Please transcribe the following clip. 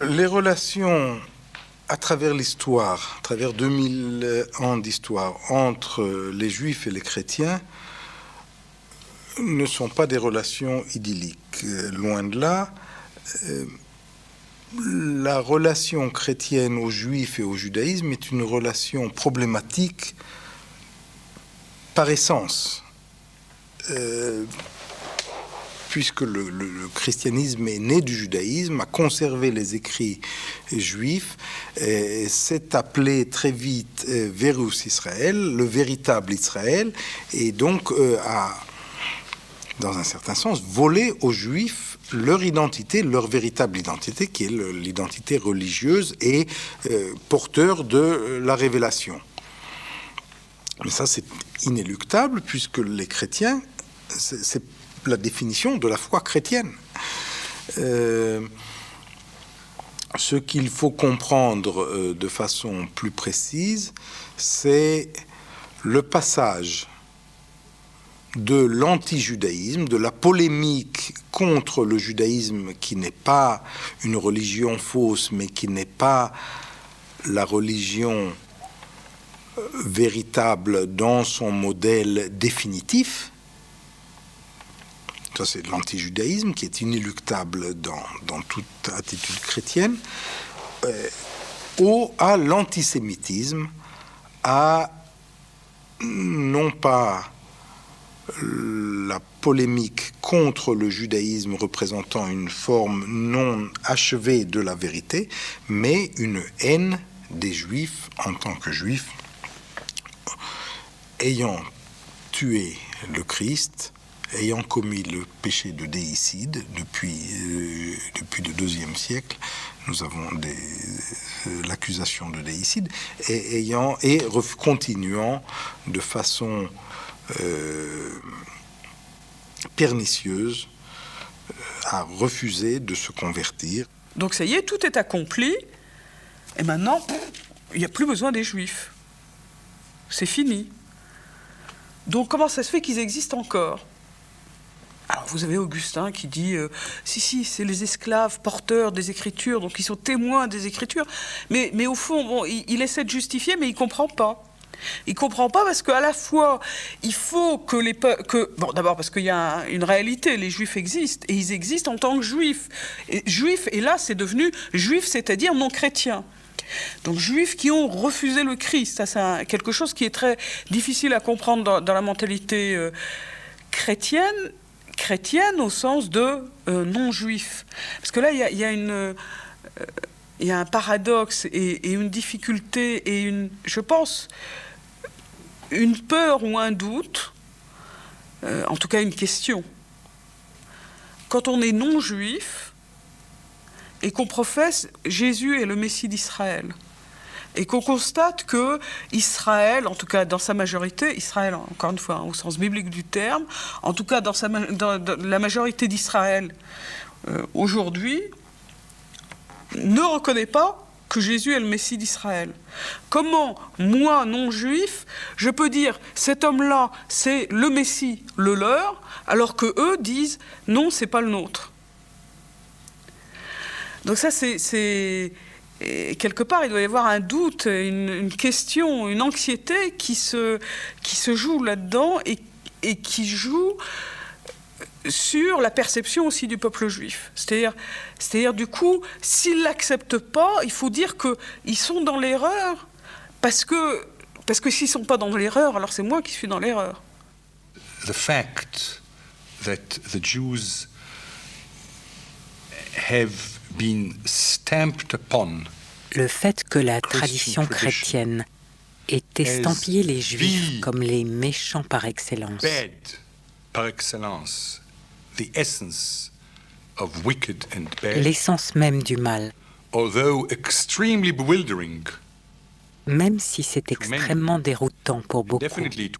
Les relations à travers l'histoire, à travers 2000 ans d'histoire entre les Juifs et les chrétiens, ne sont pas des relations idylliques. Loin de là, la relation chrétienne aux Juifs et au judaïsme est une relation problématique par essence. Puisque le christianisme est né du judaïsme, a conservé les écrits juifs, s'est appelé très vite Verus Israël, le véritable Israël, et donc a, dans un certain sens, volé aux juifs leur identité, leur véritable identité, qui est l'identité religieuse et porteur de la révélation. Mais ça, c'est inéluctable, puisque les chrétiens, c'est la définition de la foi chrétienne. Ce qu'il faut comprendre de façon plus précise, c'est le passage de l'anti-judaïsme, de la polémique contre le judaïsme qui n'est pas une religion fausse, mais qui n'est pas la religion véritable dans son modèle définitif. Ça, c'est l'anti-judaïsme qui est inéluctable dans toute attitude chrétienne, à l'antisémitisme, à non pas la polémique contre le judaïsme représentant une forme non achevée de la vérité, mais une haine des Juifs en tant que Juifs, ayant tué le Christ, ayant commis le péché de déicide depuis le IIe siècle, nous avons l'accusation de déicide, et continuant de façon pernicieuse à refuser de se convertir. Donc ça y est, tout est accompli, et maintenant, il n'y a plus besoin des Juifs. C'est fini. Donc comment ça se fait qu'ils existent encore ? Alors vous avez Augustin qui dit si c'est les esclaves porteurs des Écritures, donc ils sont témoins des Écritures, mais au fond bon, il essaie de justifier, mais il comprend pas. Il comprend pas parce qu'à la fois il faut d'abord parce qu'il y a une réalité, les Juifs existent et ils existent en tant que Juifs. Et là c'est devenu Juifs, c'est-à-dire non chrétiens. Donc Juifs qui ont refusé le Christ, ça c'est quelque chose qui est très difficile à comprendre dans la mentalité chrétienne au sens de non-juif. Parce que là, il y a un paradoxe et une difficulté et je pense, une peur ou un doute, en tout cas une question. Quand on est non-juif et qu'on professe Jésus est le Messie d'Israël, et qu'on constate que Israël, en tout cas dans sa majorité, Israël, encore une fois, au sens biblique du terme, en tout cas dans la majorité d'Israël aujourd'hui, ne reconnaît pas que Jésus est le Messie d'Israël. Comment, moi, non-juif, je peux dire cet homme-là, c'est le Messie, le leur, alors que eux disent non, c'est pas le nôtre. Donc ça, et quelque part, il doit y avoir un doute, une question, une anxiété qui se joue là-dedans et qui joue sur la perception aussi du peuple juif. C'est-à-dire du coup, s'ils ne l'acceptent pas, il faut dire qu'ils sont dans l'erreur, parce que s'ils ne sont pas dans l'erreur, alors c'est moi qui suis dans l'erreur. The fact that the Jews have been stamped upon. Le fait que la tradition chrétienne ait estampillé les Juifs comme les méchants par excellence, the essence of wicked and bad, l'essence même du mal, although extremely bewildering, même si c'est extrêmement déroutant pour beaucoup, definitely